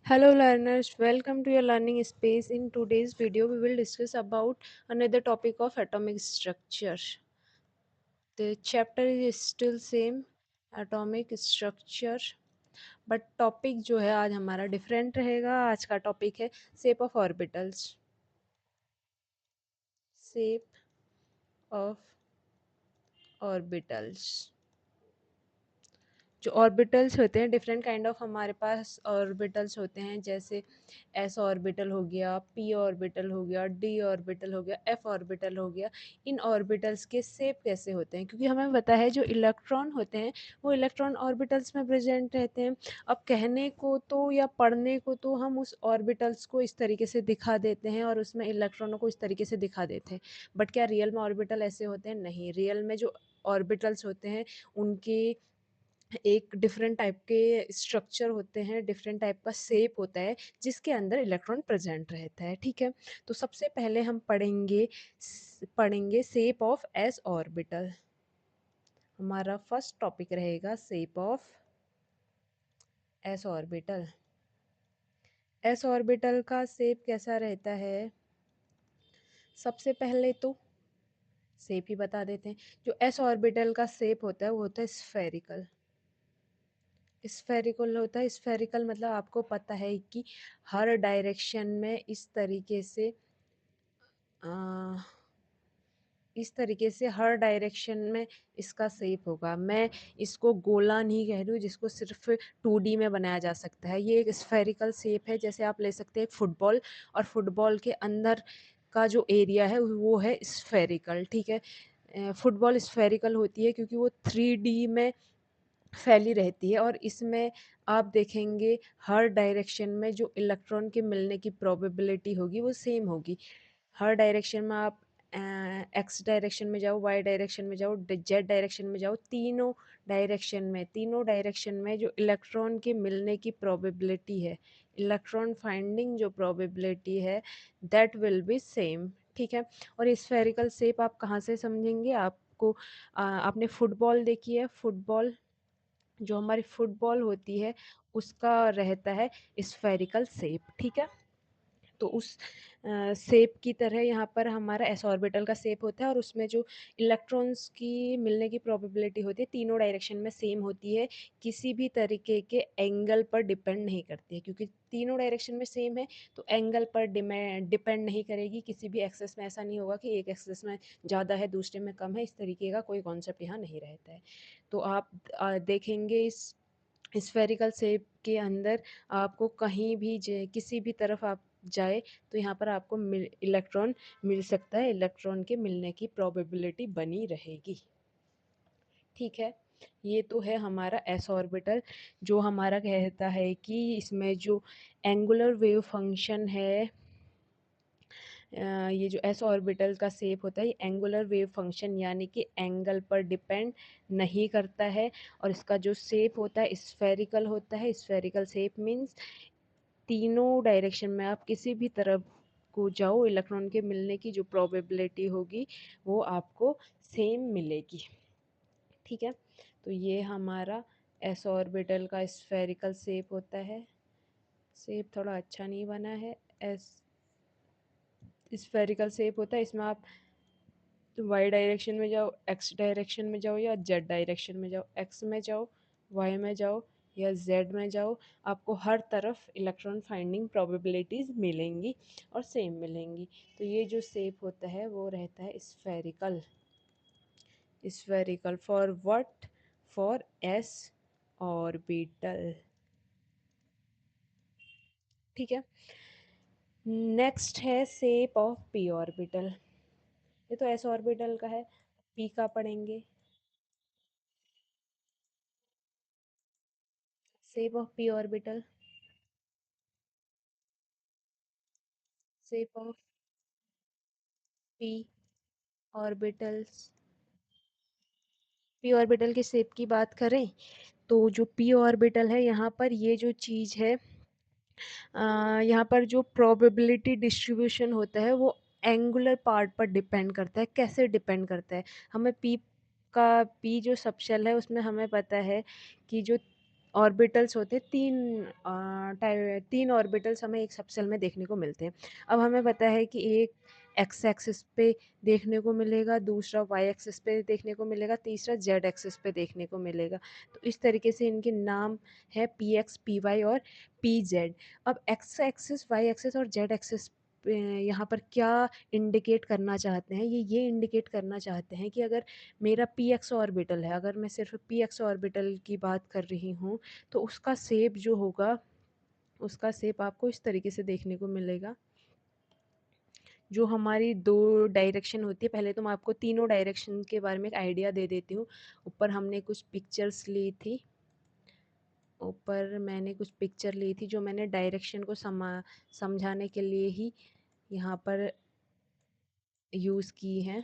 Hello learners, welcome to your learning space. In today's video, we will discuss about another topic of atomic structure. The chapter is still same, atomic structure, but topic जो है आज हमारा different रहेगा. आज का topic है shape of orbitals. Shape of orbitals. जो orbitals होते हैं डिफरेंट काइंड ऑफ हमारे पास ऑर्बिटल्स होते हैं, जैसे एस ऑर्बिटल हो गया, पी ऑर्बिटल हो गया, डी ऑर्बिटल हो गया, एफ ऑर्बिटल हो गया. इन ऑर्बिटल्स के शेप कैसे होते हैं, क्योंकि हमें पता है जो इलेक्ट्रॉन होते हैं वो इलेक्ट्रॉन ऑर्बिटल्स में प्रेजेंट रहते हैं. अब कहने को तो या पढ़ने को तो हम उस ऑर्बिटल्स को इस तरीके से दिखा देते हैं और उसमें इलेक्ट्रॉनों को इस तरीके से दिखा देते हैं, बट क्या रियल में ऑर्बिटल ऐसे होते हैं? नहीं. रियल में जो ऑर्बिटल्स होते हैं उनके एक डिफरेंट टाइप के स्ट्रक्चर होते हैं, डिफरेंट टाइप का शेप होता है जिसके अंदर इलेक्ट्रॉन प्रेजेंट रहता है. ठीक है, तो सबसे पहले हम पढ़ेंगे शेप ऑफ एस ऑर्बिटल. हमारा फर्स्ट टॉपिक रहेगा shape of S orbital. S orbital का शेप कैसा रहता है? सबसे पहले तो शेप ही बता देते हैं. जो एस ऑर्बिटल का शेप होता है वो होता है स्फेरिकल. स्फेरिकल होता है. स्फेरिकल मतलब आपको पता है कि हर डायरेक्शन में अ, इस तरीके से हर डायरेक्शन में इसका शेप होगा. मैं इसको गोला नहीं कह रही हूँ जिसको सिर्फ 2D में बनाया जा सकता है. ये एक स्फेरिकल शेप है. जैसे आप ले सकते हैं एक फुटबॉल, और फुटबॉल के अंदर का जो एरिया है वो है स्फेरिकल. ठीक है, फुटबॉल स्फेरिकल होती है क्योंकि वो 3D में फैली रहती है, और इसमें आप देखेंगे हर डायरेक्शन में जो इलेक्ट्रॉन के मिलने की प्रोबेबिलिटी होगी वो सेम होगी. हर डायरेक्शन में आप एक्स डायरेक्शन में जाओ, वाई डायरेक्शन में जाओ, जेड डायरेक्शन में जाओ, तीनों डायरेक्शन में जो इलेक्ट्रॉन के मिलने की प्रोबेबिलिटी है, इलेक्ट्रॉन फाइंडिंग जो प्रोबेबिलिटी है, दैट विल बी सेम. ठीक है, और स्फेरिकल शेप आप कहाँ से समझेंगे? आपको आपने फुटबॉल देखी है. फुटबॉल, जो हमारी फुटबॉल होती है उसका रहता है स्फेरिकल शेप. ठीक है, तो उस शेप की तरह यहाँ पर हमारा एस ऑर्बिटल का शेप होता है, और उसमें जो इलेक्ट्रॉन्स की मिलने की प्रोबेबिलिटी होती है तीनों डायरेक्शन में सेम होती है, किसी भी तरीके के एंगल पर डिपेंड नहीं करती है. क्योंकि तीनों डायरेक्शन में सेम है तो एंगल पर डिपेंड नहीं करेगी. किसी भी एक्सेस में ऐसा नहीं होगा कि एक एक्सेस में ज़्यादा है दूसरे में कम है, इस तरीके का कोई कॉन्सेप्ट यहाँ नहीं रहता है. तो आप देखेंगे इस स्फेरिकल शेप के अंदर आपको कहीं भी किसी भी तरफ आप जाए तो यहाँ पर आपको इलेक्ट्रॉन मिल सकता है. इलेक्ट्रॉन के मिलने की प्रोबेबिलिटी बनी रहेगी. ठीक है, ये तो है हमारा एस ऑर्बिटल, जो हमारा कहता है कि इसमें जो एंगुलर वेव फंक्शन है, ये जो एस ऑर्बिटल का शेप होता है ये एंगुलर वेव फंक्शन यानी कि एंगल पर डिपेंड नहीं करता है, और इसका जो शेप होता है स्फेरिकल होता है. स्फेरिकल शेप मीन्स तीनों डायरेक्शन में आप किसी भी तरफ को जाओ, इलेक्ट्रॉन के मिलने की जो प्रोबेबिलिटी होगी वो आपको सेम मिलेगी. ठीक है, तो ये हमारा एस ऑर्बिटल का स्फेरिकल शेप होता है. शेप थोड़ा अच्छा नहीं बना है. एस स्फेरिकल शेप होता है, इसमें आप वाई डायरेक्शन में जाओ, एक्स डायरेक्शन में जाओ या जेड डायरेक्शन में जाओ, एक्स में जाओ, वाई में जाओ या जेड में जाओ, आपको हर तरफ इलेक्ट्रॉन फाइंडिंग प्रोबेबिलिटीज़ मिलेंगी और सेम मिलेंगी. तो ये जो शेप होता है वो रहता है spherical. Spherical for what? For S orbital. ठीक है, नेक्स्ट है शेप ऑफ पी ऑर्बिटल. ये तो एस ऑर्बिटल का है. पी का पढ़ेंगे. Shape of P orbital. Shape of P orbitals. P orbital के शेप की बात करें तो जो पी ऑर्बिटल है यहाँ पर ये जो चीज़ है, यहाँ पर जो प्रोबेबिलिटी डिस्ट्रीब्यूशन होता है वो एंगुलर पार्ट पर डिपेंड करता है. कैसे डिपेंड करता है? हमें पी जो सबशेल है उसमें हमें पता है कि जो ऑर्बिटल्स होते हैं, 3 ऑर्बिटल्स हमें एक सबसेल में देखने को मिलते हैं। अब हमें पता है कि एक एक्स एक्सिस पे देखने को मिलेगा, दूसरा वाई एक्सिस पे देखने को मिलेगा, तीसरा जेड एक्सिस पे देखने को मिलेगा। तो इस तरीके से इनके नाम है पी एक्स, पी वाई और पी जेड। अब एक्स एक्सिस, वाई एक्सिस और जेड एक्सिस यहाँ पर क्या इंडिकेट करना चाहते हैं, ये इंडिकेट करना चाहते हैं कि अगर मेरा पी एक्स ऑर्बिटल है, अगर मैं सिर्फ पी एक्स ऑर्बिटल की बात कर रही हूँ, तो उसका शेप जो होगा, उसका शेप आपको इस तरीके से देखने को मिलेगा। जो हमारी 2 डायरेक्शन होती है, पहले तो मैं आपको तीनों डायरेक्शन के बारे में एक आइडिया दे देती हूँ। ऊपर हमने कुछ पिक्चर्स ली थी, ऊपर मैंने कुछ पिक्चर ली थी जो मैंने डायरेक्शन को समझाने के लिए ही यहाँ पर यूज़ की हैं।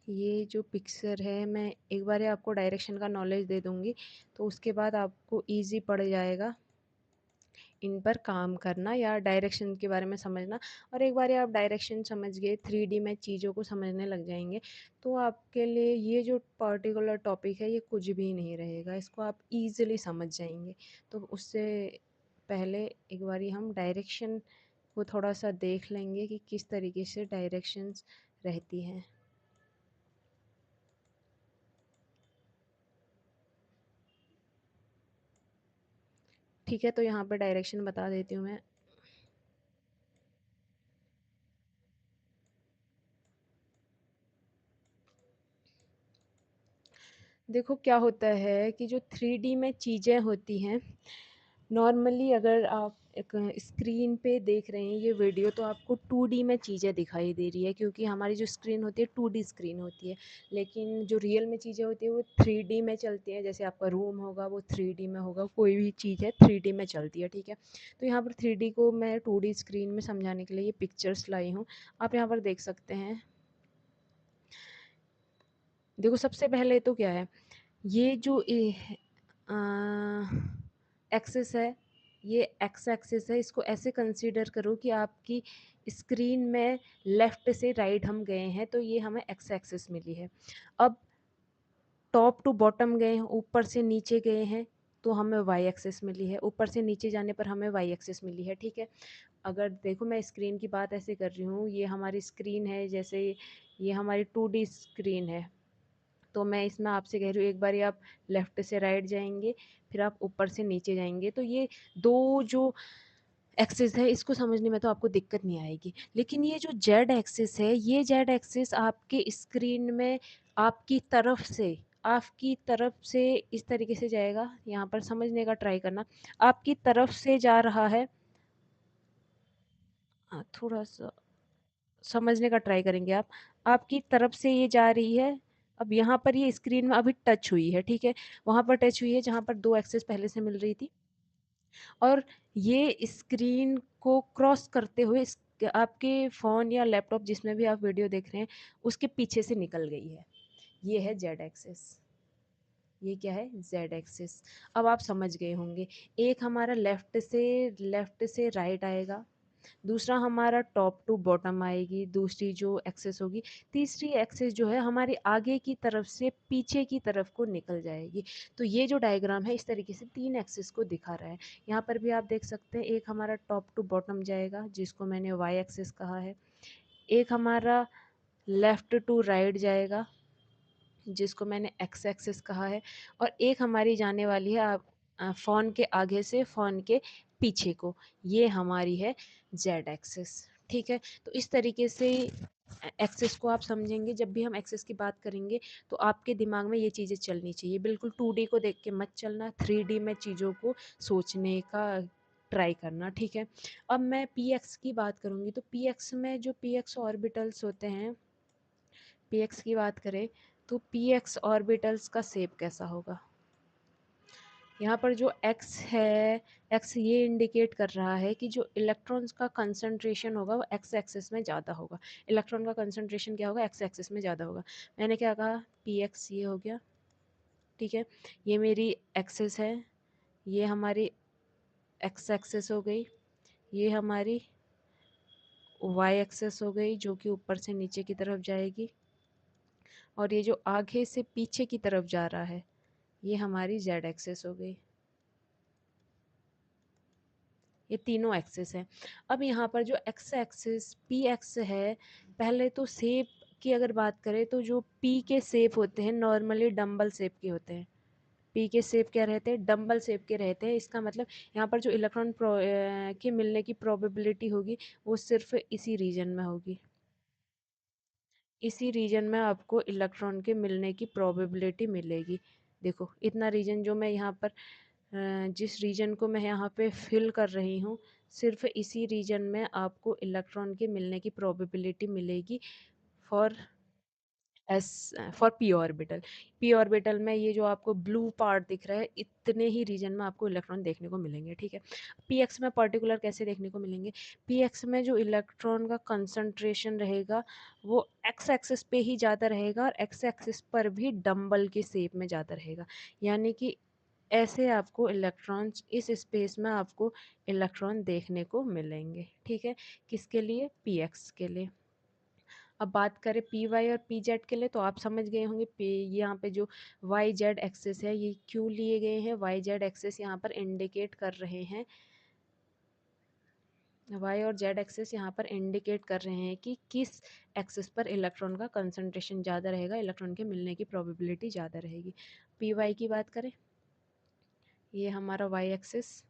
ये जो पिक्चर है, मैं एक बार आपको डायरेक्शन का नॉलेज दे दूँगी, तो उसके बाद आपको ईज़ी पड़ जाएगा इन पर काम करना या डायरेक्शन के बारे में समझना। और एक बार आप डायरेक्शन समझ गए, 3D में चीज़ों को समझने लग जाएंगे, तो आपके लिए ये जो पर्टिकुलर टॉपिक है ये कुछ भी नहीं रहेगा, इसको आप इजीली समझ जाएंगे। तो उससे पहले एक बार हम डायरेक्शन को थोड़ा सा देख लेंगे कि किस तरीके से डायरेक्शंस रहती हैं। ठीक है, तो यहाँ पर डायरेक्शन बता देती हूँ मैं। देखो क्या होता है कि जो 3D में चीज़ें होती हैं, नॉर्मली अगर आप एक स्क्रीन पे देख रहे हैं ये वीडियो, तो आपको 2D में चीज़ें दिखाई दे रही है, क्योंकि हमारी जो स्क्रीन होती है 2D स्क्रीन होती है। लेकिन जो रियल में चीज़ें होती है वो 3D में चलती हैं। जैसे आपका रूम होगा वो 3D में होगा, कोई भी चीज़ है 3D में चलती है, ठीक है। तो यहाँ पर 3D को मैं 2D स्क्रीन में समझाने के लिए ये पिक्चर्स लाई हूँ। आप यहाँ पर देख सकते हैं। देखो सबसे पहले तो क्या है, ये जो एक्सिस है, ये एक्स एक्सिस है, इसको ऐसे कंसीडर करो कि आपकी स्क्रीन में लेफ़्ट से राइट हम गए हैं, तो ये हमें एक्स एक्सिस मिली है। अब टॉप टू बॉटम गए हैं, ऊपर से नीचे गए हैं, तो हमें वाई एक्सिस मिली है। ऊपर से नीचे जाने पर हमें वाई एक्सिस मिली है, ठीक है। अगर देखो मैं स्क्रीन की बात ऐसे कर रही हूँ, ये हमारी स्क्रीन है, जैसे ये हमारी 2D स्क्रीन है, तो मैं इसमें आपसे कह रही हूँ एक बारी आप लेफ़्ट से राइट जाएँगे, फिर आप ऊपर से नीचे जाएँगे, तो ये 2 जो एक्सिस है इसको समझने में तो आपको दिक्कत नहीं आएगी। लेकिन ये जो जेड एक्सिस है, ये जेड एक्सिस आपके स्क्रीन में आपकी तरफ से इस तरीके से जाएगा, यहाँ पर समझने का ट्राई करना, आपकी तरफ से जा रहा है। थोड़ा-सा समझने का ट्राई करेंगे आप। आपकी तरफ से ये जा रही है, अब यहाँ पर ये स्क्रीन में अभी टच हुई है, ठीक है? वहाँ पर टच हुई है जहाँ पर 2 एक्सिस पहले से मिल रही थी, और ये स्क्रीन को क्रॉस करते हुए आपके फ़ोन या लैपटॉप जिसमें भी आप वीडियो देख रहे हैं, उसके पीछे से निकल गई है। ये है जेड एक्सिस। ये क्या है? Z axis. अब आप समझ गए होंगे। एक हमारा लेफ़्ट से राइट आएगा, दूसरा हमारा टॉप टू बॉटम आएगी, दूसरी जो एक्सेस होगी, तीसरी एक्सेस जो है हमारी आगे की तरफ से पीछे की तरफ को निकल जाएगी। तो ये जो डायग्राम है इस तरीके से 3 एक्सेस को दिखा रहा है। यहाँ पर भी आप देख सकते हैं, एक हमारा टॉप टू बॉटम जाएगा जिसको मैंने वाई एक्सेस कहा है, एक हमारा लेफ़्ट टू राइट जाएगा जिसको मैंने एक्स एक्सिस कहा है, और एक हमारी जाने वाली है फ़ोन के आगे से फ़ोन के पीछे को, ये हमारी है जेड एक्सिस, ठीक है। तो इस तरीके से एक्सिस को आप समझेंगे। जब भी हम एक्सिस की बात करेंगे तो आपके दिमाग में ये चीज़ें चलनी चाहिए, बिल्कुल 2D को देख के मत चलना, 3D में चीज़ों को सोचने का ट्राई करना, ठीक है। अब मैं पी एक्स की बात करूँगी, तो पी एक्स में जो पी एक्स ऑर्बिटल्स होते हैं, पी एक्स की बात करें तो पी एक्स ऑर्बिटल्स का शेप कैसा होगा, यहाँ पर जो x है, x ये इंडिकेट कर रहा है कि जो इलेक्ट्रॉन्स का कंसंट्रेशन होगा वो x एक्सिस में ज़्यादा होगा। इलेक्ट्रॉन का कंसंट्रेशन क्या होगा, x एक्सिस में ज़्यादा होगा। मैंने क्या कहा, px ये हो गया, ठीक है। ये मेरी एक्सिस है, ये हमारी x एक्सिस हो गई, ये हमारी y एक्सिस हो गई जो कि ऊपर से नीचे की तरफ जाएगी, और ये जो आगे से पीछे की तरफ जा रहा है ये हमारी z एक्सिस हो गई। ये तीनों एक्सिस हैं। अब यहाँ पर जो x एक्सिस पी एक्स है, पहले तो शेप की अगर बात करें तो जो p के शेप होते हैं नॉर्मली डम्बल शेप के होते हैं। p के शेप क्या रहते हैं, डम्बल शेप के रहते हैं। इसका मतलब यहाँ पर जो इलेक्ट्रॉन के मिलने की प्रोबेबिलिटी होगी वो सिर्फ इसी रीजन में होगी। इसी रीजन में आपको इलेक्ट्रॉन के मिलने की प्रोबेबिलिटी मिलेगी। देखो इतना रीजन जो मैं यहाँ पर जिस रीजन को मैं यहाँ पे फिल कर रही हूँ, सिर्फ इसी रीजन में आपको इलेक्ट्रॉन के मिलने की प्रोबेबिलिटी मिलेगी for S for P orbital. P orbital में ये जो आपको ब्लू पार्ट दिख रहा है, इतने ही रीजन में आपको इलेक्ट्रॉन देखने को मिलेंगे, ठीक है। पी एक्स में पर्टिकुलर कैसे देखने को मिलेंगे, पी एक्स में जो इलेक्ट्रॉन का कंसंट्रेशन रहेगा वो एक्स एक्सिस पे ही ज़्यादा रहेगा और एक्स एक्सिस पर भी डम्बल के शेप में ज़्यादा रहेगा। यानी कि ऐसे आपको इलेक्ट्रॉन्स इस स्पेस में आपको इलेक्ट्रॉन देखने को मिलेंगे, ठीक है। किसके लिए, पी एक्स के लिए। अब बात करें पी वाई और पी जेड के लिए, तो आप समझ गए होंगे पी यहाँ पे जो वाई जेड एक्सेस है ये क्यों लिए गए हैं। वाई जेड एक्सेस यहाँ पर इंडिकेट कर रहे हैं, वाई और जेड एक्सेस यहाँ पर इंडिकेट कर रहे हैं कि किस एक्सेस पर इलेक्ट्रॉन का कंसंट्रेशन ज़्यादा रहेगा, इलेक्ट्रॉन के मिलने की प्रोबेबिलिटी ज़्यादा रहेगी। पी वाई की बात करें, ये हमारा वाई एक्सेस,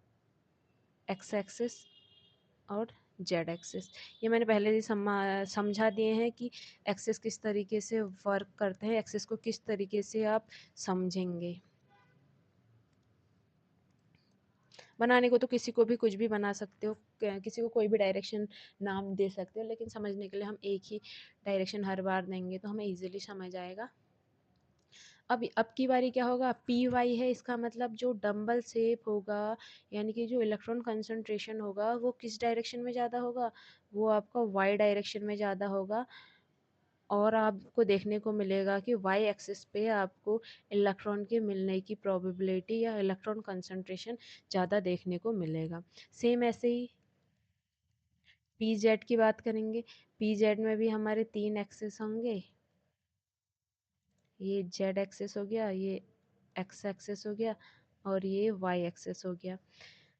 एक्स एक्सिस और जेड एक्सिस, ये मैंने पहले ही समझा दिए हैं कि एक्सिस किस तरीके से वर्क करते हैं, एक्सिस को किस तरीके से आप समझेंगे। बनाने को तो किसी को भी कुछ भी बना सकते हो, किसी को कोई भी डायरेक्शन नाम दे सकते हो, लेकिन समझने के लिए हम एक ही डायरेक्शन हर बार देंगे तो हमें इजीली समझ आएगा। अब की बारी क्या होगा, पी वाई है, इसका मतलब जो डंबल शेप होगा यानी कि जो इलेक्ट्रॉन कंसंट्रेशन होगा वो किस डायरेक्शन में ज़्यादा होगा, वो आपका वाई डायरेक्शन में ज़्यादा होगा। और आपको देखने को मिलेगा कि वाई एक्सिस पे आपको इलेक्ट्रॉन के मिलने की प्रोबेबिलिटी या इलेक्ट्रॉन कंसंट्रेशन ज़्यादा देखने को मिलेगा। सेम ऐसे ही पी जेड की बात करेंगे, पी जेड में भी हमारे 3 एक्सिस होंगे, ये जेड एक्सिस हो गया, ये एक्स एक्सिस हो गया और ये वाई एक्सिस हो गया।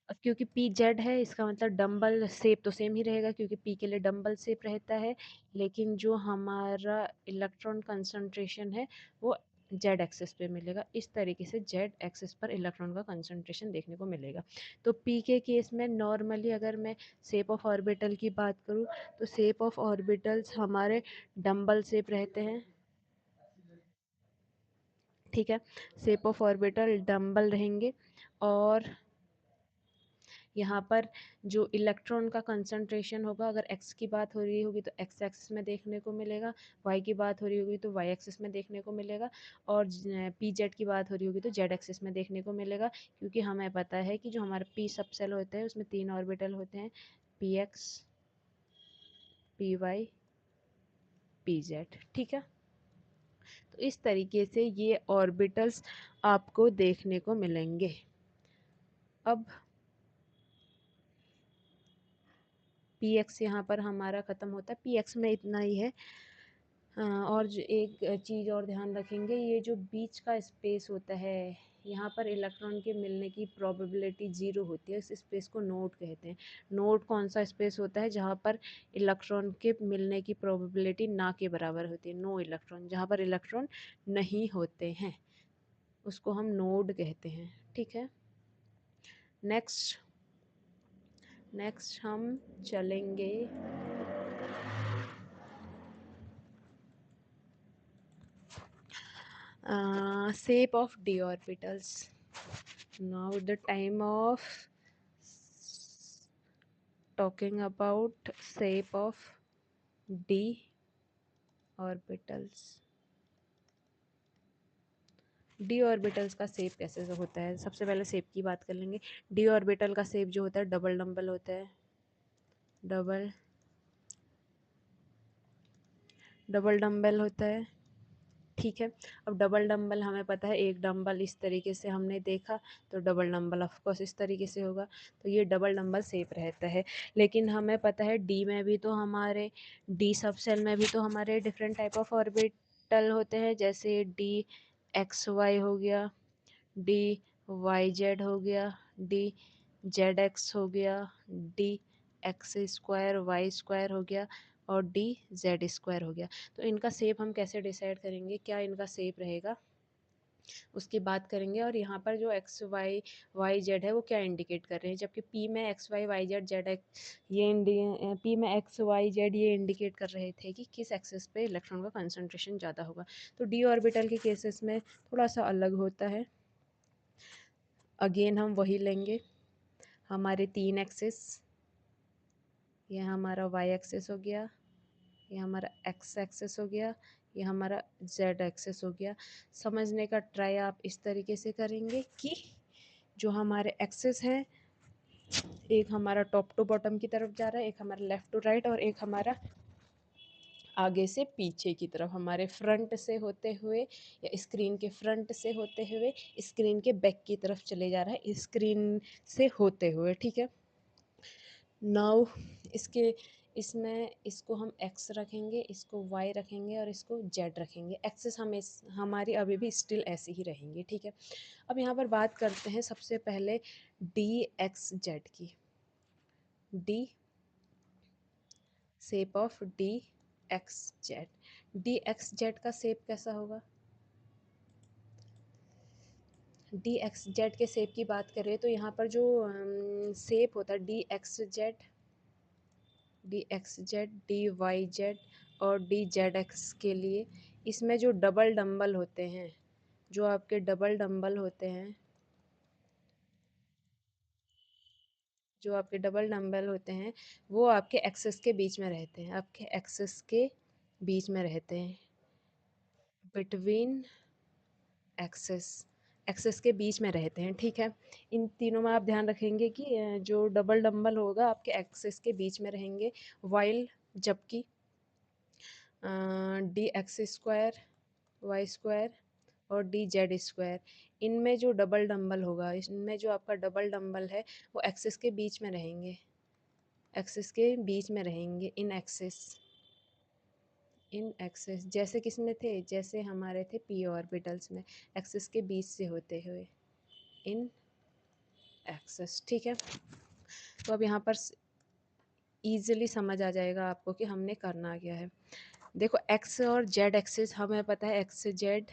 अब क्योंकि पी जेड है इसका मतलब डंबल शेप तो सेम ही रहेगा क्योंकि पी के लिए डंबल शेप रहता है, लेकिन जो हमारा इलेक्ट्रॉन कंसंट्रेशन है वो जेड एक्सिस पे मिलेगा। इस तरीके से जेड एक्सिस पर इलेक्ट्रॉन का कंसंट्रेशन देखने को मिलेगा। तो पी के केस में नॉर्मली अगर मैं शेप ऑफ ऑर्बिटल की बात करूँ तो शेप ऑफ ऑर्बिटल्स हमारे डंबल शेप रहते हैं, ठीक है। शेप ऑफ ऑर्बिटल डंबल रहेंगे और यहाँ पर जो इलेक्ट्रॉन का कंसंट्रेशन होगा, अगर एक्स की बात हो रही होगी तो एक्स एक्सिस में देखने को मिलेगा, वाई की बात हो रही होगी तो वाई एक्सिस में देखने को मिलेगा, और पी जेड की बात हो रही होगी तो जेड एक्सिस में देखने को मिलेगा। क्योंकि हमें पता है कि जो हमारा पी सब सेल होते हैं उसमें 3 ऑर्बिटल होते हैं, P X, P Y, P Z, ठीक है। तो इस तरीके से ये ऑर्बिटल्स आपको देखने को मिलेंगे। अब पी एक्स यहाँ पर हमारा ख़त्म होता है, पी एक्स में इतना ही है। और जो एक चीज़ और ध्यान रखेंगे, ये जो बीच का स्पेस होता है यहाँ पर इलेक्ट्रॉन के मिलने की प्रोबेबिलिटी 0 होती है, इस स्पेस को नोड कहते हैं। नोड कौन सा स्पेस होता है, जहाँ पर इलेक्ट्रॉन के मिलने की प्रोबेबिलिटी ना के बराबर होती है, नो इलेक्ट्रॉन, जहाँ पर इलेक्ट्रॉन नहीं होते हैं उसको हम नोड कहते हैं, ठीक है। नेक्स्ट नेक्स्ट हम चलेंगे shape of d orbitals. Now the time of talking about shape of d orbitals. D orbitals का शेप कैसे से होता है? सबसे पहले शेप की बात कर लेंगे। डी ऑर्बिटल का शेप जो होता है डबल डंबल होता है, डबल डबल डंबल होता है, ठीक है। अब डबल डंबल हमें पता है, एक डंबल इस तरीके से हमने देखा तो डबल डंबल ऑफ कोर्स इस तरीके से होगा, तो ये डबल डंबल शेप रहता है। लेकिन हमें पता है डी में भी तो हमारे, डी सब सेल में भी तो हमारे डिफरेंट टाइप ऑफ ऑर्बिटल होते हैं, जैसे डी एक्स वाई हो गया, डी वाई जेड हो गया, डी जेड एक्स हो गया, D x square Y square हो गया, और डी जेड स्क्वायर हो गया। तो इनका शेप हम कैसे डिसाइड करेंगे, क्या इनका शेप रहेगा, उसकी बात करेंगे। और यहाँ पर जो एक्स वाई वाई जेड है वो क्या इंडिकेट कर रहे हैं, जबकि पी में X Y Y Z Z X ये पी में एक्स वाई जेड ये इंडिकेट कर रहे थे कि किस एक्सिस पे इलेक्ट्रॉन का कंसंट्रेशन ज़्यादा होगा। तो डी ऑर्बिटल के केसेस में थोड़ा सा अलग होता है। अगेन हम वही लेंगे, हमारे 3 एक्सिस, ये हमारा वाई एक्सिस हो गया, ये हमारा एक्स एक्सिस हो गया, ये हमारा जेड एक्सिस हो गया। समझने का ट्राई आप इस तरीके से करेंगे कि जो हमारे एक्सिस हैं, एक हमारा टॉप टू बॉटम की तरफ जा रहा है, एक हमारा लेफ़्ट टू राइट, और एक हमारा आगे से पीछे की तरफ, हमारे फ्रंट से होते हुए या स्क्रीन के फ्रंट से होते हुए स्क्रीन के बैक की तरफ चले जा रहा है, स्क्रीन से होते हुए, ठीक है। नाउ इसके इसमें इसको हम एक्स रखेंगे, इसको वाई रखेंगे, और इसको जेड रखेंगे। एक्सेस हम हमारी अभी भी स्टिल ऐसे ही रहेंगे, ठीक है। अब यहाँ पर बात करते हैं सबसे पहले डी एक्स जेड की। D shape of D X Z, D X Z का शेप कैसा होगा? डी एक्स जेड के शेप की बात करें तो यहाँ पर जो शेप होता है D X Z, D X Z, D Y Z और डी जेड एक्स के लिए, इसमें जो डबल डंबल होते हैं, जो आपके डबल डंबल होते हैं, जो आपके डबल डंबल होते हैं वो आपके एक्सिस के बीच में रहते हैं, आपके एक्सिस के बीच में रहते हैं, बिटवीन एक्सिस, एक्सिस के बीच में रहते हैं, ठीक है। इन तीनों में आप ध्यान रखेंगे कि जो डबल डंबल होगा आपके एक्सिस के बीच में रहेंगे, वाइल जबकि D x square Y square और डी जेड स्क्वायर, इनमें जो डबल डंबल होगा, इनमें जो आपका डबल डंबल है वो एक्सिस के बीच में रहेंगे, एक्सिस के बीच में रहेंगे, इन एक्सिस, इन एक्सिस जैसे किस में थे, जैसे हमारे थे पी ऑर्बिटल्स में, एक्सिस के बीच से होते हुए, इन एक्सिस, ठीक है। तो अब यहाँ पर ईजिली समझ आ जाएगा आपको कि हमने करना क्या है। देखो एक्स और जेड एक्सिस हमें पता है, एक्स जेड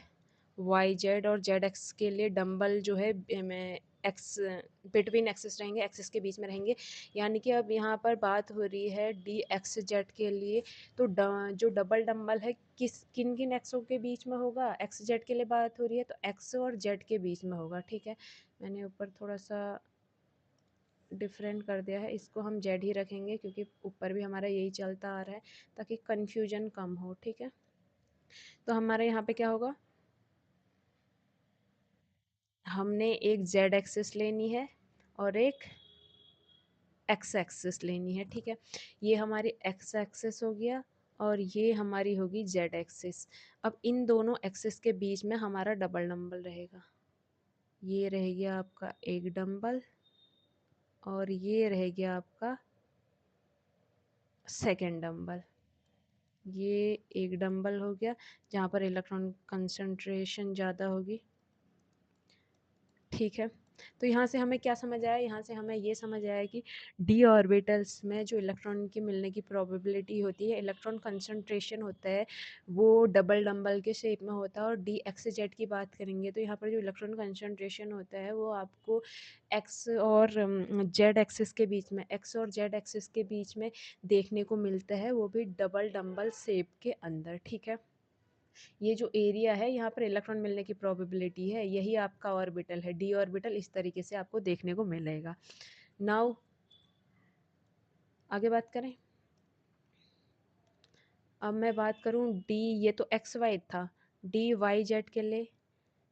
वाई जेड और जेड एक्स के लिए डंबल जो है एक्स बिटवीन एक्सिस रहेंगे, एक्सिस के बीच में रहेंगे। यानी कि अब यहाँ पर बात हो रही है डी एक्स जेड के लिए, तो जो डबल डंबल है किस किन किन एक्सों के बीच में होगा, एक्स जेड के लिए बात हो रही है तो एक्स और जेड के बीच में होगा, ठीक है। मैंने ऊपर थोड़ा सा डिफरेंट कर दिया है, इसको हम जेड ही रखेंगे क्योंकि ऊपर भी हमारा यही चलता आ रहा है, ताकि कन्फ्यूजन कम हो, ठीक है। तो हमारे यहाँ पे क्या होगा, हमने एक जेड एक्सिस लेनी है और एक एक्स एक्सिस लेनी है, ठीक है। ये हमारी एक्स एक्सिस हो गया और ये हमारी होगी जेड एक्सिस। अब इन दोनों एक्सिस के बीच में हमारा डबल डंबल रहेगा, ये रह गया आपका एक डंबल और ये रह गया आपका सेकेंड डंबल, ये एक डंबल हो गया जहाँ पर इलेक्ट्रॉन कंसंट्रेशन ज़्यादा होगी, ठीक है। तो यहाँ से हमें क्या समझ आया, यहाँ से हमें ये समझ आया कि डी ऑर्बिटल्स में जो इलेक्ट्रॉन की मिलने की प्रोबेबिलिटी होती है, इलेक्ट्रॉन कंसंट्रेशन होता है वो डबल डंबल के शेप में होता है। और डी एक्स जेड की बात करेंगे तो यहाँ पर जो इलेक्ट्रॉन कंसंट्रेशन होता है वो आपको एक्स और जेड एक्सिस के बीच में, एक्स और जेड एक्सिस के बीच में देखने को मिलता है, वो भी डबल डंबल शेप के अंदर, ठीक है। ये जो एरिया है यहाँ पर इलेक्ट्रॉन मिलने की प्रोबेबिलिटी है, यही आपका ऑर्बिटल है, डी ऑर्बिटल इस तरीके से आपको देखने को मिलेगा। नाउ आगे बात करें, अब मैं बात करूँ डी, ये तो एक्स वाई था, डी वाई जेड के लिए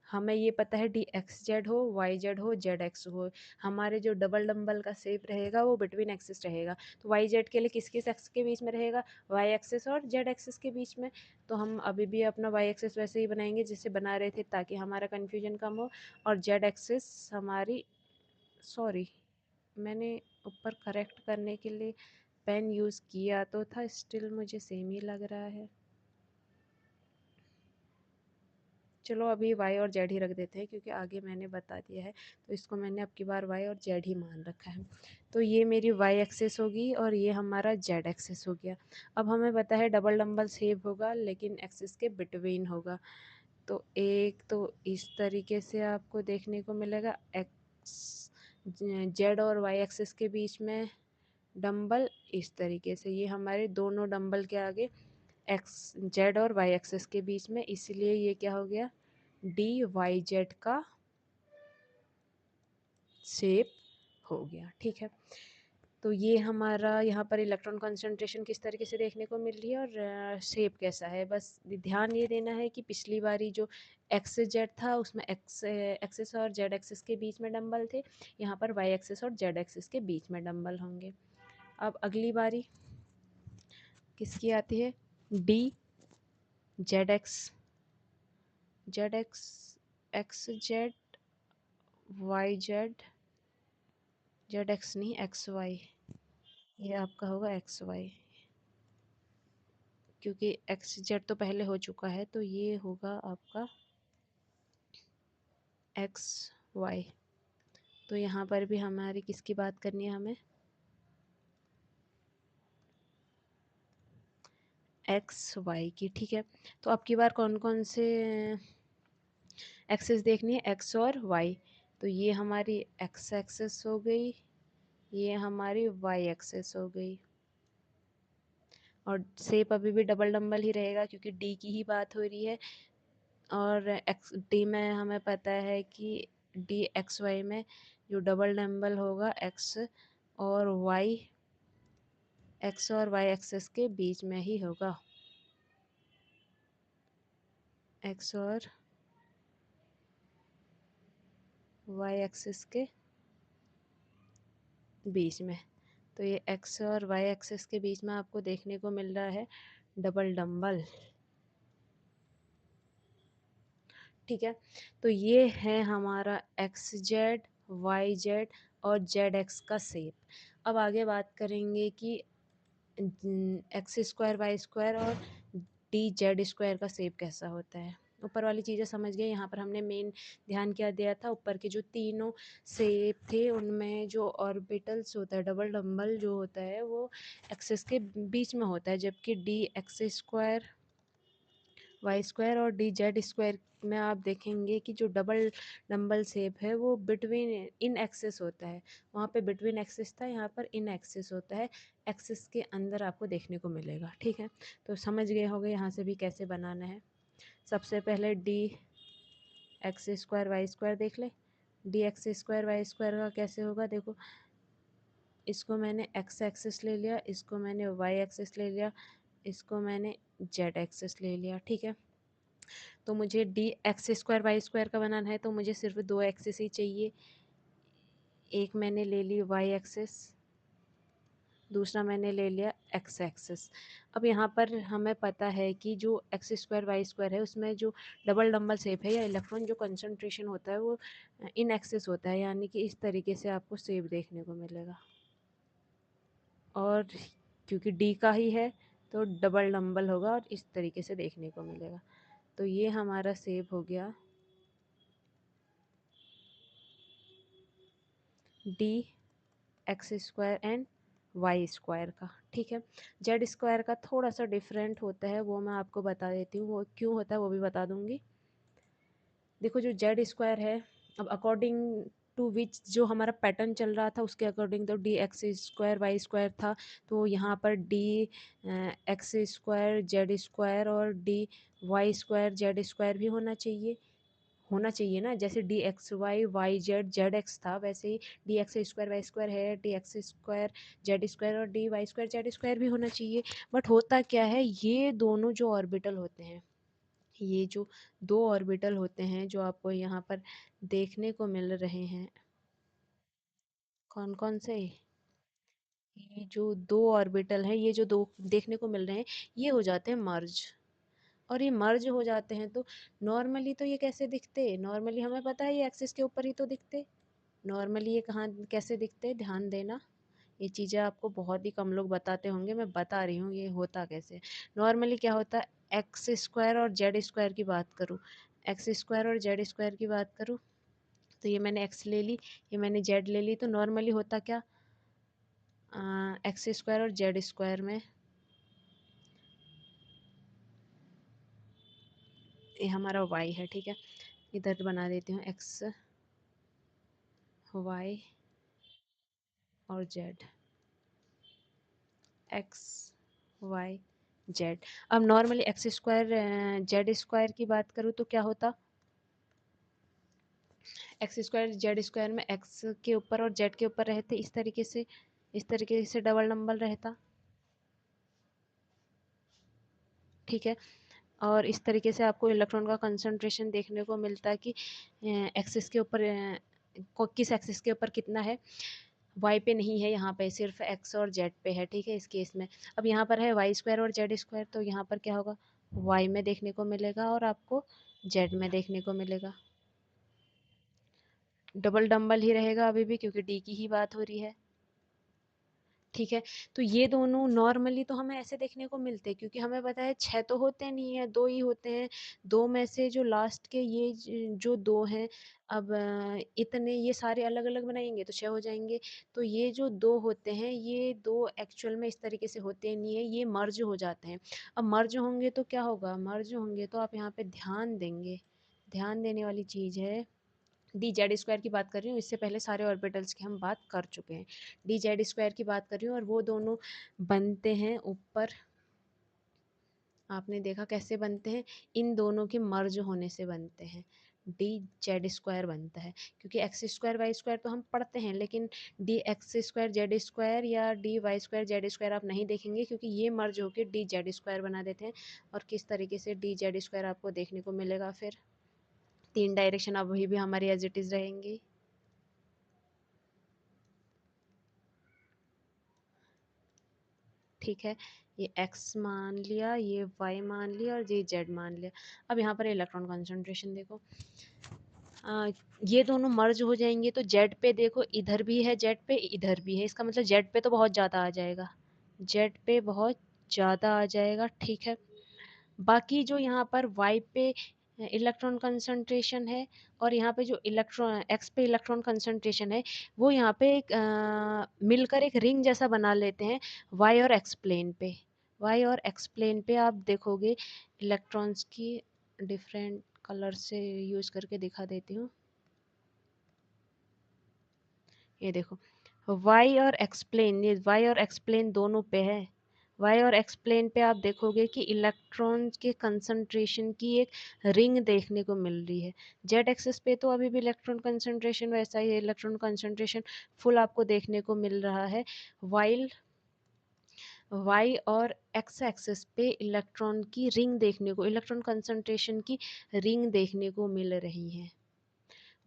हमें ये पता है डी एक्स जेड हो, वाई जेड हो, जेड एक्स हो। हमारे जो डबल डंबल का शेप रहेगा वो बिटवीन एक्सिस रहेगा। तो वाई जेड के लिए किस किस एक्स के बीच में रहेगा? वाई एक्सिस और जेड एक्सिस के बीच में। तो हम अभी भी अपना वाई एक्सिस वैसे ही बनाएंगे जैसे बना रहे थे, ताकि हमारा कन्फ्यूजन कम हो। और जेड एक्सिस हमारी, सॉरी, मैंने ऊपर करेक्ट करने के लिए पेन यूज़ किया तो था, स्टिल मुझे सेम ही लग रहा है। चलो अभी वाई और जेड ही रख देते हैं, क्योंकि आगे मैंने बता दिया है, तो इसको मैंने अब की बार वाई और जेड ही मान रखा है। तो ये मेरी वाई एक्सिस होगी और ये हमारा जेड एक्सिस हो गया। अब हमें पता है डबल डंबल शेप होगा, लेकिन एक्सिस के बिटवीन होगा। तो एक तो इस तरीके से आपको देखने को मिलेगा, एक्स जेड और वाई एक्सिस के बीच में डंबल इस तरीके से। ये हमारे दोनों डंबल के आगे एक्स जेड और वाई एक्सिस के बीच में, इसलिए ये क्या हो गया, डी वाई जेड का शेप हो गया। ठीक है, तो ये हमारा यहाँ पर इलेक्ट्रॉन कंसंट्रेशन किस तरीके से देखने को मिल रही है और शेप कैसा है। बस ध्यान ये देना है कि पिछली बारी जो एक्स जेड था उसमें एक्स एक्सिस और जेड एक्सिस के बीच में डंबल थे, यहाँ पर वाई एक्सिस और जेड एक्सिस के बीच में डंबल होंगे। अब अगली बारी किसकी आती है? D Z X, Z X, X Z, Y Z, Z X नहीं एक्स वाई, ये आपका होगा एक्स वाई, क्योंकि एक्स जेड तो पहले हो चुका है, तो ये होगा आपका एक्स वाई। तो यहाँ पर भी हमारी किसकी बात करनी है हमें? एक्स वाई की। ठीक है, तो अब की बार कौन कौन से एक्सेस देखनी है? एक्स और वाई। तो ये हमारी एक्स एक्सेस हो गई, ये हमारी वाई एक्सेस हो गई। और शेप अभी भी डबल डंबल ही रहेगा, क्योंकि डी की ही बात हो रही है। और एक्स डी में हमें पता है कि डी एक्स वाई में जो डबल डंबल होगा एक्स और वाई, एक्स और वाई एक्सेस के बीच में ही होगा, एक्स और वाई एक्सेस के बीच में। तो ये एक्स और वाई एक्सेस के बीच में आपको देखने को मिल रहा है डबल डंबल। ठीक है, तो ये है हमारा एक्स जेड, वाई जेड और जेड एक्स का शेप। अब आगे बात करेंगे कि एक्स स्क्वायर वाई स्क्वायर और डी जेड स्क्वायर का शेप कैसा होता है। ऊपर वाली चीज़ें समझ गए। यहाँ पर हमने मेन ध्यान क्या दिया था, ऊपर के जो तीनों शेप थे उनमें जो ऑर्बिटल्स होता है, डबल डंबल जो होता है वो एक्सिस के बीच में होता है, जबकि D x square Y square और डी जेड स्क्वायर में आप देखेंगे कि जो डबल डंबल शेप है वो बिटवीन इन एक्सिस होता है। वहाँ पे बिटवीन एक्सिस था, यहाँ पर इन एक्सिस होता है, एक्सिस के अंदर आपको देखने को मिलेगा। ठीक है, तो समझ गए होंगे यहाँ से भी कैसे बनाना है। सबसे पहले D x square Y square देख ले। D x square Y square का कैसे होगा, देखो इसको मैंने एक्स एक्सिस ले लिया, इसको मैंने वाई एक्सिस ले लिया, इसको मैंने जेड एक्सिस ले लिया। ठीक है, तो मुझे D x square Y square का बनाना है, तो मुझे सिर्फ दो एक्सिस ही चाहिए। एक मैंने ले ली वाई एक्सिस, दूसरा मैंने ले लिया एक्स एक्सिस। अब यहाँ पर हमें पता है कि जो एक्स स्क्वायर वाई स्क्वायर है उसमें जो डबल डंबल शेप है या इलेक्ट्रॉन जो कंसंट्रेशन होता है वो इन एक्सिस होता है, यानी कि इस तरीके से आपको शेप देखने को मिलेगा। और क्योंकि डी का ही है तो डबल डंबल होगा और इस तरीके से देखने को मिलेगा। तो ये हमारा शेप हो गया D x square and Y square का। ठीक है, जेड स्क्वायर का थोड़ा सा डिफरेंट होता है, वो मैं आपको बता देती हूँ, वो क्यों होता है वो भी बता दूँगी। देखो जो जेड स्क्वायर है, अब अकॉर्डिंग टू विच जो हमारा पैटर्न चल रहा था उसके अकॉर्डिंग तो d x square Y square था, तो यहाँ पर d x square z square और d y square z square भी होना चाहिए ना। जैसे d x Y Y Z Z x था, वैसे ही d x square Y square है, D x square z square और d y square z square भी होना चाहिए। बट होता क्या है, ये दोनों जो ऑर्बिटल होते हैं ये जो 2 ऑर्बिटल होते हैं जो आपको यहाँ पर देखने को मिल रहे हैं, कौन-कौन से? ये जो 2 ऑर्बिटल हैं, ये जो 2 देखने को मिल रहे हैं, ये हो जाते हैं मर्ज। और ये मर्ज हो जाते हैं तो नॉर्मली तो ये कैसे दिखते? नॉर्मली हमें पता है ये एक्सिस के ऊपर ही तो दिखते। नॉर्मली ये कहाँ कैसे दिखते? ध्यान देना। ये चीज़ें आपको बहुत ही कम लोग बताते होंगे, मैं बता रही हूँ ये होता कैसे। नॉर्मली क्या होता है, एक्स स्क्वायर और जेड स्क्वायर की बात करूँ, एक्स स्क्वायर और जेड स्क्वायर की बात करूँ, तो ये मैंने एक्स ले ली, ये मैंने जेड ले ली, तो नॉर्मली होता क्या, एक्स स्क्वायर और जेड स्क्वायर में, ये हमारा वाई है, ठीक है, इधर बना देती हूँ एक्स वाई और जेड, एक्स वाई जेड। अब normally x square z square की बात करूँ तो क्या होता, एक्स स्क्वायर जेड स्क्वायर में एक्स के ऊपर और जेड के ऊपर रहते इस तरीके से डबल नंबर रहता, ठीक है। और इस तरीके से आपको इलेक्ट्रॉन का कंसंट्रेशन देखने को मिलता है कि एक्सिस के ऊपर किस एक्सिस के ऊपर कितना है, वाई पे नहीं है, यहाँ पे सिर्फ एक्स और जेड पे है, ठीक है, इस केस में। अब यहाँ पर है वाई स्क्वायर और जेड स्क्वायर, तो यहाँ पर क्या होगा, वाई में देखने को मिलेगा और आपको जेड में देखने को मिलेगा। डबल डंबल ही रहेगा अभी भी, क्योंकि डी की ही बात हो रही है, ठीक है। तो ये दोनों नॉर्मली तो हमें ऐसे देखने को मिलते हैं, क्योंकि हमें पता है 6 तो होते नहीं है, 2 ही होते हैं। 2 में से जो लास्ट के ये जो 2 हैं, अब इतने ये सारे अलग-अलग बनाएँगे तो 6 हो जाएँगे। तो ये जो 2 होते हैं, ये 2 एक्चुअल में इस तरीके से होते नहीं है, ये मर्ज हो जाते हैं। अब मर्ज होंगे तो क्या होगा? मर्ज होंगे तो आप यहाँ पे ध्यान देंगे, ध्यान देने वाली चीज़ है, डी जेड स्क्वायर की बात कर रही हूँ, इससे पहले सारे ऑर्बिटल्स की हम बात कर चुके हैं। डी जेड स्क्वायर की बात कर रही हूँ, और वो दोनों बनते हैं ऊपर, आपने देखा कैसे बनते हैं, इन दोनों के मर्ज होने से बनते हैं, डी जेड स्क्वायर बनता है। क्योंकि एक्स स्क्वायर वाई स्क्वायर तो हम पढ़ते हैं, लेकिन d x square z square या d y square z square आप नहीं देखेंगे, क्योंकि ये मर्ज होकर डी जेड स्क्वायर बना देते हैं। और किस तरीके से डी जेड स्क्वायर आपको देखने को मिलेगा, फिर 3 डायरेक्शन अभी भी हमारी एज इट इज़ रहेंगी। ठीक है, ये x मान लिया, ये y मान लिया और ये z मान लिया। अब यहाँ पर इलेक्ट्रॉन कंसंट्रेशन देखो, ये दोनों मर्ज हो जाएंगे तो z पे देखो, इधर भी है z पे, इधर भी है, इसका मतलब z पे तो बहुत ज़्यादा आ जाएगा, z पे बहुत ज़्यादा आ जाएगा, ठीक है। बाकी जो यहाँ पर y पे इलेक्ट्रॉन कंसंट्रेशन है, और यहाँ पे जो इलेक्ट्रॉन x पे इलेक्ट्रॉन कंसंट्रेशन है, वो यहाँ पे एक मिलकर एक रिंग जैसा बना लेते हैं y और x प्लेन पे। y और x प्लेन पे आप देखोगे इलेक्ट्रॉन्स की, डिफरेंट कलर से यूज़ करके दिखा देती हूँ, ये देखो y और x प्लेन, ये y और x प्लेन दोनों पे है, y और x प्लेन पे आप देखोगे कि इलेक्ट्रॉन के कंसंट्रेशन की एक रिंग देखने को मिल रही है। z एक्सिस पे तो अभी भी इलेक्ट्रॉन कंसंट्रेशन वैसा ही है, इलेक्ट्रॉन कंसंट्रेशन फुल आपको देखने को मिल रहा है, वाइल y और x एक्सिस पे इलेक्ट्रॉन की रिंग देखने को, इलेक्ट्रॉन कंसंट्रेशन की रिंग देखने को मिल रही है।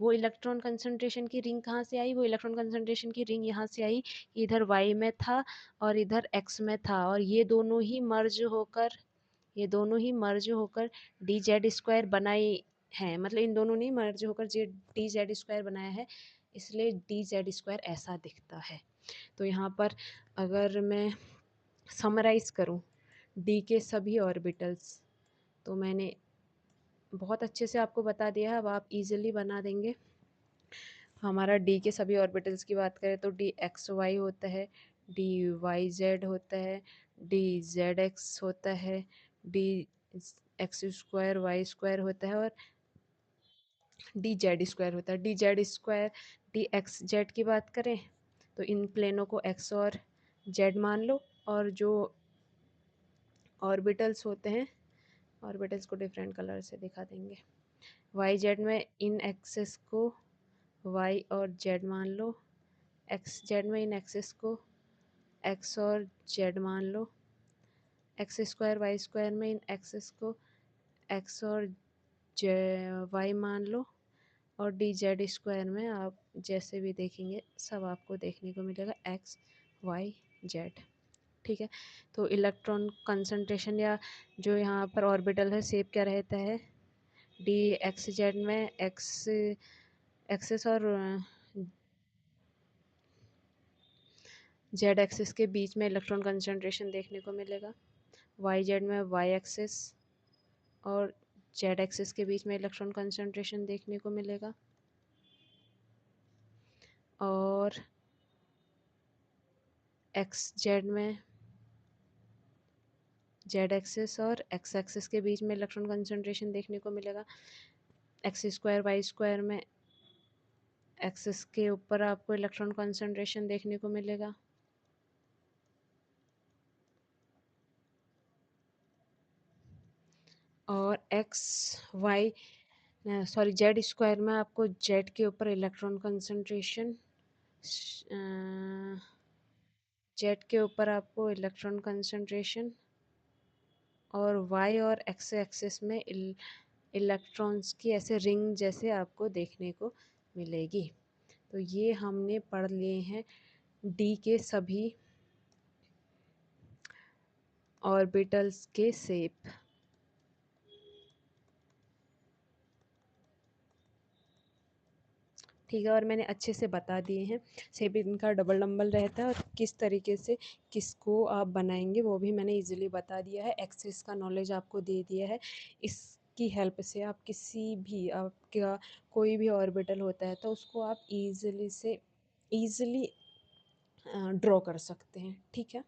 वो इलेक्ट्रॉन कंसंट्रेशन की रिंग कहाँ से आई, वो इलेक्ट्रॉन कंसंट्रेशन की रिंग यहाँ से आई, इधर y में था और इधर x में था, और ये दोनों ही मर्ज होकर, ये दोनों ही मर्ज होकर डी जेड स्क्वायर बनाई है, मतलब इन दोनों ने मर्ज होकर जे डी जेड स्क्वायर बनाया है, इसलिए डी जेड स्क्वायर ऐसा दिखता है। तो यहाँ पर अगर मैं समराइज़ करूँ डी के सभी ऑर्बिटल्स, तो मैंने बहुत अच्छे से आपको बता दिया है, अब आप इजीली बना देंगे। हमारा डी के सभी ऑर्बिटल्स की बात करें तो डी एक्स वाई होता है, डी वाई जेड होता है, डी जेड एक्स होता है, D x square Y square होता है, और डी जेड स्क्वायर होता है। D Z square D X Z की बात करें तो इन प्लेनों को एक्स और जेड मान लो, और जो ऑर्बिटल्स होते हैं, ऑर्बिटल्स को डिफरेंट कलर से दिखा देंगे, वाई जेड में इन एक्सेस को वाई और जेड मान लो, एक्स जेड में इन एक्सेस को एक्स और जेड मान लो, एक्स स्क्वायर वाई स्क्वायर में इन एक्सेस को एक्स और जे वाई मान लो, और डी जेड स्क्वायर में आप जैसे भी देखेंगे सब आपको देखने को मिलेगा एक्स वाई जेड। ठीक है, तो इलेक्ट्रॉन कंसंट्रेशन या जो यहाँ पर ऑर्बिटल है शेप क्या रहता है, डी एक्स जेड में एक्स एक्सिस और जेड एक्सिस के बीच में इलेक्ट्रॉन कंसंट्रेशन देखने को मिलेगा, वाई जेड में वाई एक्सिस और जेड एक्सिस के बीच में इलेक्ट्रॉन कंसंट्रेशन देखने को मिलेगा, और एक्स जेड में जेड एक्सिस और एक्स एक्सिस के बीच में इलेक्ट्रॉन कंसंट्रेशन देखने को मिलेगा, एक्स स्क्वायर वाई स्क्वायर में एक्सिस के ऊपर आपको इलेक्ट्रॉन कंसंट्रेशन देखने को मिलेगा, और x Y sorry Z square में आपको जेड के ऊपर इलेक्ट्रॉन कंसंट्रेशन जेड के ऊपर आपको इलेक्ट्रॉन कंसंट्रेशन और वाई और एक्स एक्सिस में इलेक्ट्रॉन्स की ऐसे रिंग जैसे आपको देखने को मिलेगी। तो ये हमने पढ़ लिए हैं डी के सभी ऑर्बिटल्स के शेप। ठीक है, और मैंने अच्छे से बता दिए हैं शेप इनका डबल डम्बल रहता है और किस तरीके से किसको आप बनाएंगे वो भी मैंने इजीली बता दिया है, एक्सिस का नॉलेज आपको दे दिया है। इसकी हेल्प से आप किसी भी आपका कोई भी ऑर्बिटल होता है तो उसको आप ईज़िली ड्रॉ कर सकते हैं। ठीक है।